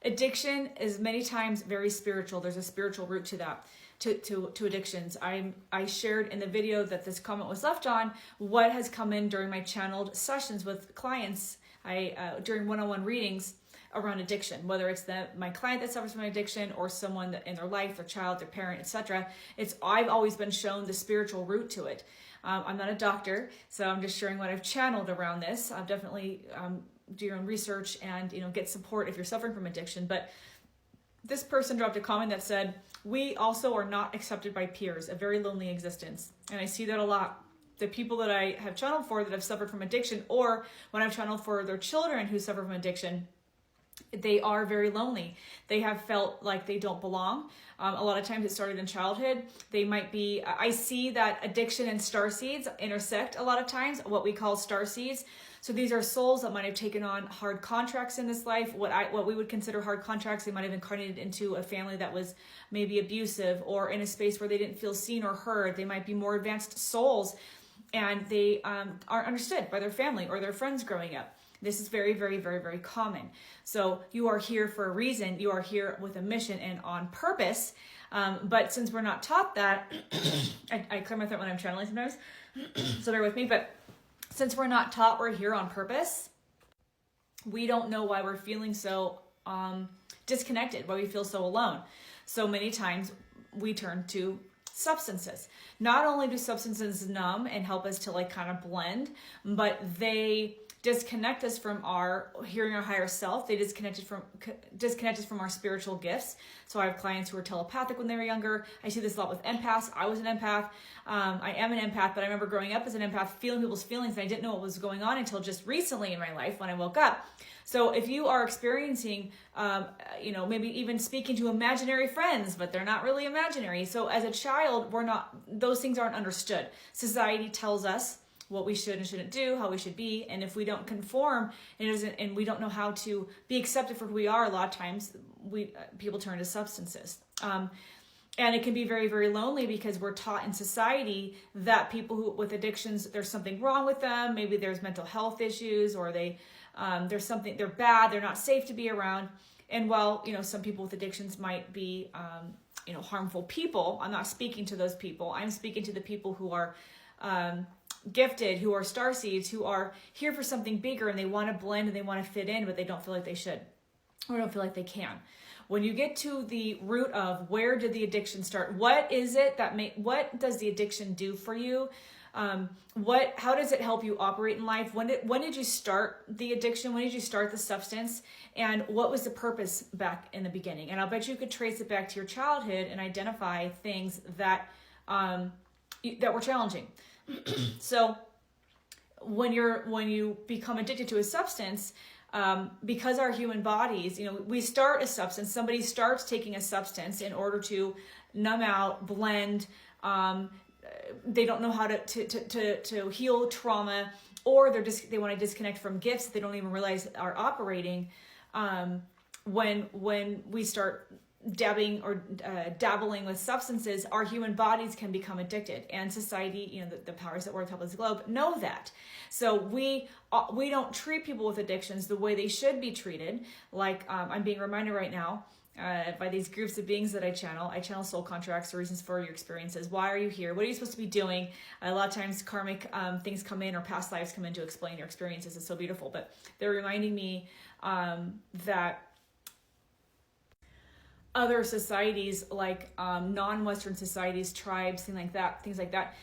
Addiction is many times very spiritual. There's a spiritual root to that, to addictions. I shared in the video that this comment was left on what has come in during my channeled sessions with clients, during one-on-one readings around addiction, whether it's my client that suffers from addiction or someone that in their life, their child, their parent, etc. I've always been shown the spiritual root to it. I'm not a doctor, so I'm just sharing what I've channeled around this. I'll definitely do your own research and get support if you're suffering from addiction. But this person dropped a comment that said, "We also are not accepted by peers, a very lonely existence." And I see that a lot. The people that I have channeled for that have suffered from addiction, or when I've channeled for their children who suffer from addiction, they are very lonely. They have felt like they don't belong. A lot of times it started in childhood. They might be, I see that addiction and starseeds intersect a lot of times, what we call starseeds. So these are souls that might have taken on hard contracts in this life, what we would consider hard contracts. They might have incarnated into a family that was maybe abusive, or in a space where they didn't feel seen or heard. They might be more advanced souls, and they aren't understood by their family or their friends growing up. This is very, very, very, very common. So you are here for a reason. You are here with a mission and on purpose. But since we're not taught that, I clear my throat when I'm channeling sometimes, so bear with me. But since we're not taught we're here on purpose, we don't know why we're feeling so disconnected, why we feel so alone. So many times we turn to substances. Not only do substances numb and help us to kind of blend, but they disconnect us from hearing our higher self. They disconnect us from our spiritual gifts. So I have clients who are telepathic when they were younger. I see this a lot with empaths. I was an empath. I am an empath, but I remember growing up as an empath, feeling people's feelings, and I didn't know what was going on until just recently in my life when I woke up. So if you are experiencing, maybe even speaking to imaginary friends, but they're not really imaginary. So as a child, those things aren't understood. Society tells us what we should and shouldn't do, how we should be, and if we don't conform and we don't know how to be accepted for who we are, a lot of times people turn to substances. And it can be very, very lonely because we're taught in society that people with addictions, there's something wrong with them. Maybe there's mental health issues, or they're bad, they're not safe to be around. And while, some people with addictions might be, harmful people, I'm not speaking to those people. I'm speaking to the people who are gifted, who are starseeds, who are here for something bigger, and they want to blend and they want to fit in, but they don't feel like they should, or don't feel like they can. When you get to the root of where did the addiction start, what is it what does the addiction do for you? How does it help you operate in life? When did you start the addiction? When did you start the substance? And what was the purpose back in the beginning? And I'll bet you could trace it back to your childhood and identify things that were challenging. So when you become addicted to a substance, because our human bodies, we start a substance, somebody starts taking a substance in order to numb out, blend, they don't know how to heal trauma, or they want to disconnect from gifts they don't even realize are operating. When we start dabbling with substances, our human bodies can become addicted, and society, the powers that work top of the globe know that. So we don't treat people with addictions the way they should be treated. Like I'm being reminded right now by these groups of beings that I channel soul contracts, the reasons for your experiences. Why are you here? What are you supposed to be doing? A lot of times karmic things come in, or past lives come in to explain your experiences. It's so beautiful, but they're reminding me that other societies, like non-Western societies, tribes, things like that,